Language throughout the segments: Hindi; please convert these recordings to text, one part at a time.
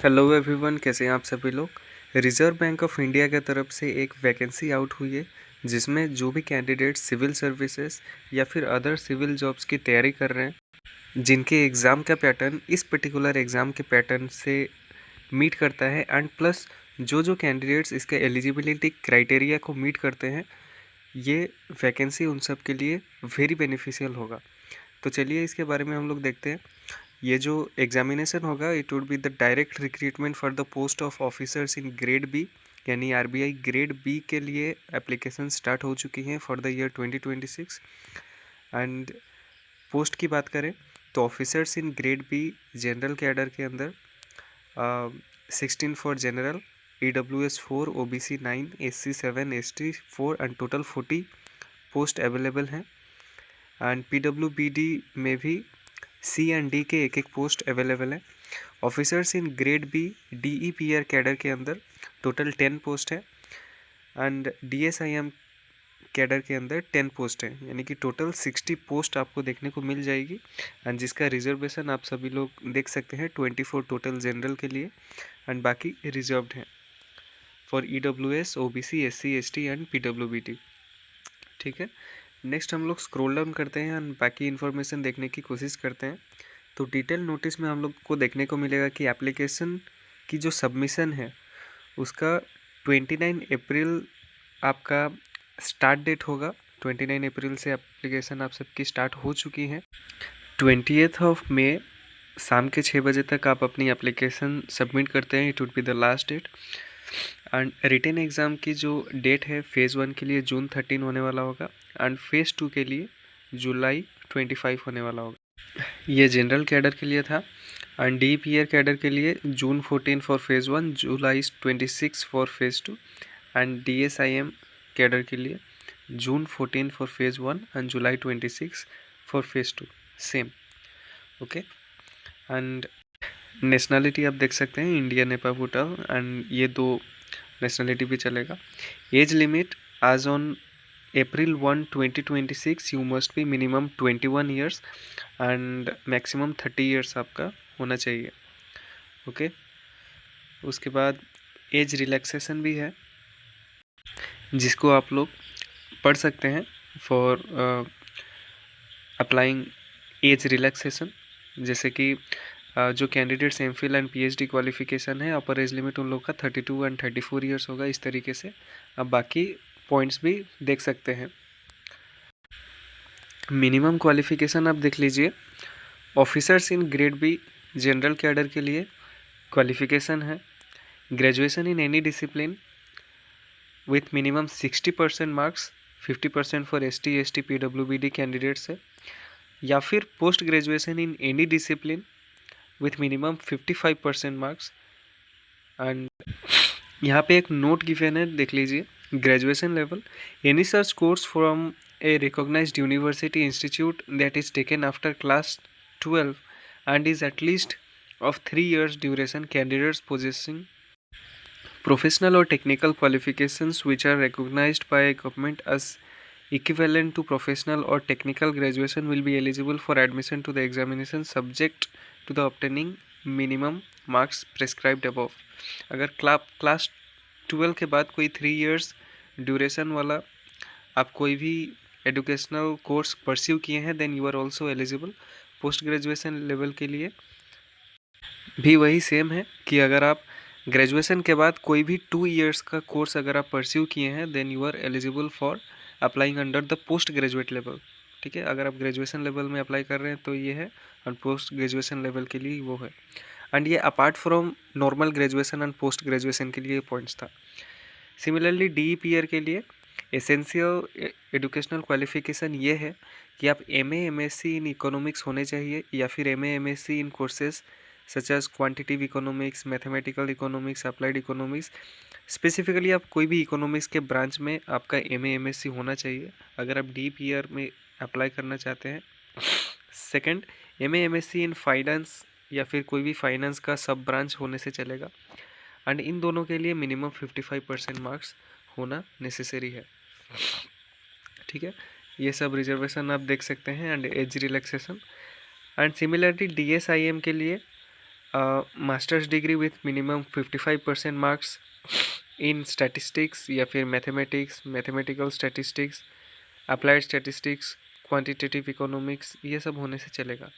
हेलो एवरीवन, कैसे हैं आप सभी लोग। रिजर्व बैंक ऑफ इंडिया की तरफ से एक वैकेंसी आउट हुई है जिसमें जो भी कैंडिडेट सिविल सर्विसेज या फिर अदर सिविल जॉब्स की तैयारी कर रहे हैं, जिनके एग्ज़ाम का पैटर्न इस पर्टिकुलर एग्ज़ाम के पैटर्न से मीट करता है एंड प्लस जो कैंडिडेट्स इसके एलिजिबिलिटी क्राइटेरिया को मीट करते हैं, ये वैकेंसी उन सब के लिए वेरी बेनिफिशियल होगा। तो चलिए इसके बारे में हम लोग देखते हैं। ये जो एग्जामिनेशन होगा it would be the direct recruitment for the post of officers in grade B, यानी आरबीआई ग्रेड बी के लिए एप्लीकेशन स्टार्ट हो चुकी हैं for the year 2026। And post की बात करें तो officers in grade B general cadre के अंदर 16 for general, EWS 4, OBC 9, SC 7, ST 4 and total 40 post available हैं। एंड PWBD में भी C एंड D के एक पोस्ट अवेलेबल है। Officers in grade B DEPR cadre के अंदर टोटल 10 पोस्ट है एंड DSIM कैडर के अंदर 10 पोस्ट है, यानी कि टोटल 60 पोस्ट आपको देखने को मिल जाएगी। एंड जिसका रिजर्वेशन आप सभी लोग देख सकते हैं 24 टोटल जनरल के लिए एंड बाकी रिजर्व्ड हैं for EWS, OBC, SC, ST and PWBD। ठीक है, नेक्स्ट हम लोग स्क्रॉल डाउन करते हैं एंड बाकी इन्फॉर्मेशन देखने की कोशिश करते हैं। तो डिटेल नोटिस में हम लोग को देखने को मिलेगा कि एप्लीकेशन की जो सबमिशन है उसका 29 अप्रैल आपका स्टार्ट डेट होगा। 29 अप्रैल से एप्लीकेशन आप सबकी स्टार्ट हो चुकी हैं। 20th ऑफ मई शाम के 6 बजे तक आप अपनी एप्लीकेशन सबमिट करते हैं, it would be the last date. And written exam की जो डेट है फेज़ 1 के लिए जून 13 होने वाला होगा एंड फेज़ 2 के लिए जुलाई 25 होने वाला होगा। ये जनरल कैडर के लिए था एंड DPR कैडर के लिए जून 14 for phase 1, July 26 for phase 2 and DSIM cadre के लिए जून 14 for phase 1 and July 26 for phase 2 same. Okay, and nationality आप देख सकते हैं इंडिया, नेपाल, भूटान एंड ये 2 नेशनलिटी भी चलेगा। एज लिमिट आज on April 1, 2026 you must be minimum 21 years and maximum 30 years आपका होना चाहिए। ओके, उसके बाद एज रिलैक्सेशन भी है जिसको आप लोग पढ़ सकते हैं फॉर अप्लाइंग एज रिलैक्सेशन। जैसे कि जो candidates MPhil and PhD qualification है, अपर एज लिमिट उन लोग का 32 एंड 34 ईयर्स होगा। इस तरीके से अब बाकी पॉइंट्स भी देख सकते हैं। मिनिमम क्वालिफिकेशन आप देख लीजिए। Officers in grade B general cadre के लिए क्वालिफिकेशन है graduation in any discipline with minimum 60% marks, 50% for ST, ST, PWBD candidates है, या फिर post graduation in any discipline with minimum 55% marks. And यहाँ पे एक नोट गिवन है, देख लीजिए। ग्रेजुएशन लेवल एनी सर्च course from a recognized university institute that is taken after class 12 and is at least of 3 years duration. Candidates possessing professional or technical qualifications which are recognized by a government as equivalent to professional or technical graduation will be eligible for admission to the examination subject to the obtaining minimum marks prescribed above. अगर क्लास 12 के बाद कोई 3 years ड्यूरेशन वाला आप कोई भी एजुकेशनल कोर्स परस्यू किए हैं then you are also eligible. Post graduation level के लिए भी वही सेम है कि अगर आप ग्रेजुएशन के बाद कोई भी 2 इयर्स का कोर्स अगर आप परस्यू किए हैं then you are eligible for applying under the post graduate level. ठीक है, अगर आप ग्रेजुएशन लेवल में अप्लाई कर रहे हैं तो ये है, और पोस्ट ग्रेजुएशन लेवल के लिए वो है। एंड ये apart from normal graduation and post graduation के लिए पॉइंट्स था। सिमिलरली DEPR के लिए एसेंशियल एजुकेशनल क्वालिफिकेशन ये है कि आप MA MSc इन इकोनॉमिक्स होने चाहिए या फिर MA MSc in courses such as quantitative economics, mathematical economics, applied economics. Specifically आप कोई भी इकोनॉमिक्स के ब्रांच में आपका MA MSc होना चाहिए अगर आप DEPR में अप्लाई करना चाहते हैं। Second, MA MSc in finance या फिर कोई भी फाइनेंस का सब ब्रांच होने से चलेगा। एंड इन दोनों के लिए मिनिमम 55% मार्क्स होना नेसेसरी है। ठीक है, ये सब रिजर्वेशन आप देख सकते हैं and age relaxation. And similarly DSIM के लिए masters degree with minimum 55% marks in statistics या फिर mathematics, mathematical statistics, applied statistics, quantitative economics, ये सब होने से चलेगा।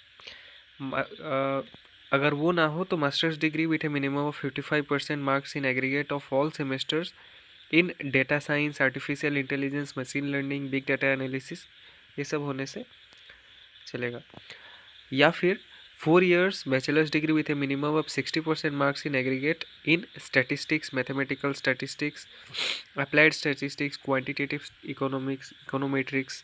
अगर वो ना हो तो masters degree with A minimum of 55% marks in aggregate of all semesters in data science, artificial intelligence, machine learning, big data analysis, ये सब होने से चलेगा। या फिर 4 years bachelors degree with A minimum of 60% marks in aggregate in statistics, mathematical statistics, applied statistics, quantitative economics, econometrics,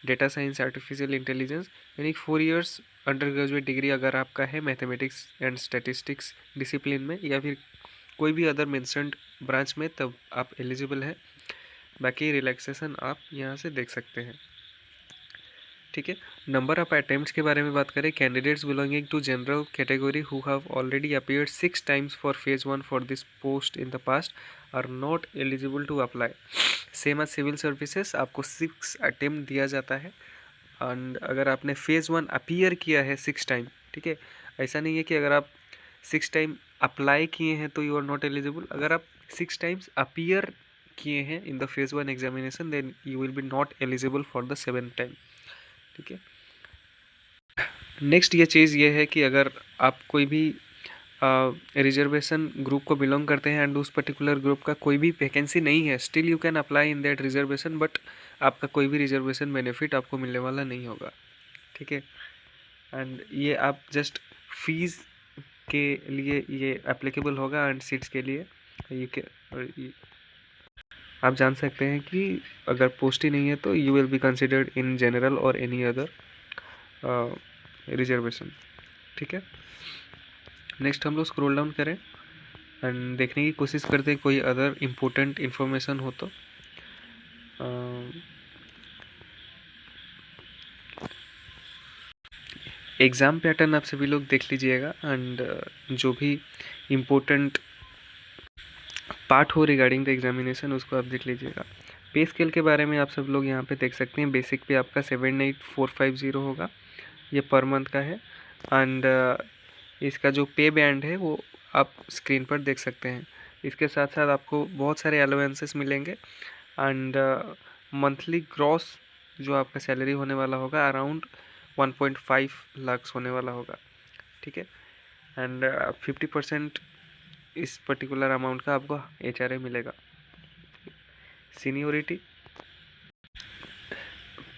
data science, artificial intelligence, यानी 4 years अंडर ग्रेजुएट डिग्री अगर आपका है मैथमेटिक्स एंड स्टैटिस्टिक्स डिसिप्लिन में या फिर कोई भी अदर मेंशन्ड ब्रांच में, तब आप एलिजिबल हैं। बाकी रिलैक्सेशन आप यहाँ से देख सकते हैं। ठीक है, नंबर ऑफ अटेम्प्ट्स के बारे में बात करें, candidates belonging to general category who have already appeared 6 times for phase 1 for this post in the past are not eligible to apply. Same as civil services, आपको 6 अटेम्प्ट दिया जाता है। एंड अगर आपने फेज़ 1 अपीयर किया है 6 टाइम, ठीक है, ऐसा नहीं है कि अगर आप 6 टाइम अप्लाई किए हैं तो यू आर नॉट एलिजिबल। अगर आप 6 टाइम्स अपीयर किए हैं in the phase 1 examination, then you will be not eligible for the 7th time. ठीक है, नेक्स्ट ये चीज़ ये है कि अगर आप कोई भी रिजर्वेशन ग्रुप को बिलोंग करते हैं एंड उस पर्टिकुलर ग्रुप का कोई भी वैकेंसी नहीं है, still you can apply in that reservation, but आपका कोई भी रिजर्वेशन बेनिफिट आपको मिलने वाला नहीं होगा। ठीक है, एंड ये आप जस्ट फीस के लिए ये एप्लीकेबल होगा एंड सीट्स के लिए ये आप जान सकते हैं कि अगर पोस्ट ही नहीं है तो you will be considered in general और एनी अदर रिजर्वेशन। ठीक है, नेक्स्ट हम लोग स्क्रॉल डाउन करें एंड देखने की कोशिश करते हैं कोई अदर इम्पोर्टेंट इन्फॉर्मेशन हो तो। एग्ज़ाम पैटर्न आप सभी लोग देख लीजिएगा एंड जो भी इम्पोर्टेंट पार्ट हो रिगार्डिंग द एग्जामिनेशन उसको आप देख लीजिएगा। पे स्केल के बारे में आप सब लोग यहाँ पे देख सकते हैं। बेसिक पे आपका 78450 होगा, ये पर मंथ का है। एंड इसका जो पे बैंड है वो आप स्क्रीन पर देख सकते हैं। इसके साथ साथ आपको बहुत सारे अलाउंसेस मिलेंगे एंड मंथली ग्रॉस जो आपका सैलरी होने वाला होगा अराउंड 1.5 लाख होने वाला होगा। ठीक है, एंड 50% इस पर्टिकुलर अमाउंट का आपको HRA मिलेगा। सीनियोरिटी,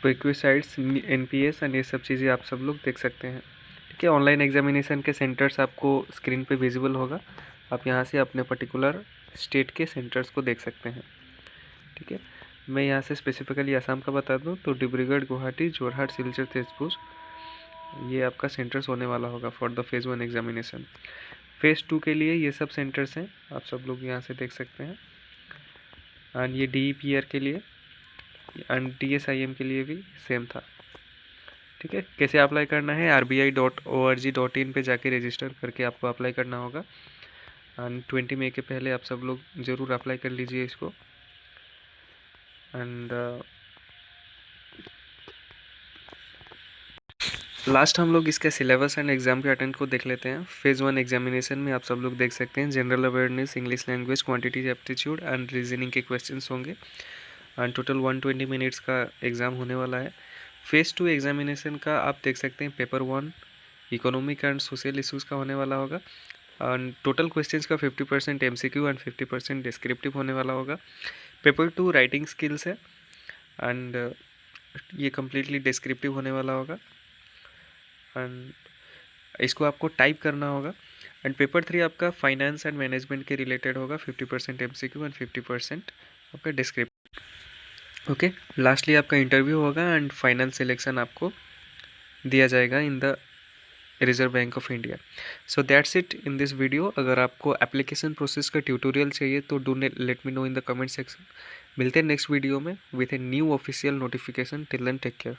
प्रीक्विसाइड्स, NPS एंड ये सब चीज़ें आप सब लोग देख सकते हैं। ठीक है, ऑनलाइन एग्जामिनेशन के सेंटर्स आपको स्क्रीन पे विजिबल होगा। आप यहाँ से अपने पर्टिकुलर स्टेट के सेंटर्स को देख सकते हैं। ठीक है, मैं यहाँ से स्पेसिफिकली आसाम का बता दूँ तो डिब्रूगढ़, गुवाहाटी, जोरहाट, सिलचर, तेजपुर, ये आपका सेंटर्स होने वाला होगा for the phase 1 examination. Phase 2 के लिए ये सब सेंटर्स हैं, आप सब लोग यहाँ से देख सकते हैं। एंड ये DEPR के लिए एंड DSIM के लिए भी सेम था। ठीक है, कैसे अप्लाई करना है, rbi.org.in पे जाके रजिस्टर करके आपको अप्लाई करना होगा। एंड 20 मई के पहले आप सब लोग ज़रूर अप्लाई कर लीजिए इसको। एंड लास्ट हम लोग इसके सिलेबस एंड एग्जाम के अटेंड को देख लेते हैं। फेज़ 1 एग्जामिनेशन में आप सब लोग देख सकते हैं general awareness, English language, quantity aptitude and reasoning के क्वेश्चंस होंगे एंड टोटल 120 मिनट्स का एग्ज़ाम होने वाला है। फेज़ 2 एग्जामिनेशन का आप देख सकते हैं paper 1 economic and social issues का होने वाला होगा एंड टोटल क्वेश्चंस का 50% MCQ एंड 50% डिस्क्रिप्टिव होने वाला होगा। पेपर 2 राइटिंग स्किल्स है एंड ये कम्प्लीटली डिस्क्रिप्टिव होने वाला होगा एंड इसको आपको टाइप करना होगा। एंड पेपर 3 आपका फाइनेंस एंड मैनेजमेंट के रिलेटेड होगा, 50% MCQ एंड 50% आपका डिस्क्रिप्टिव। ओके, लास्टली आपका इंटरव्यू होगा एंड फाइनल सिलेक्शन आपको दिया जाएगा in the Reserve Bank of India. So that's it in this video. अगर आपको एप्लीकेशन प्रोसेस का ट्यूटोरियल चाहिए तो do let me know in the comment section. मिलते हैं नेक्स्ट वीडियो में with a new official notification. Till then take care.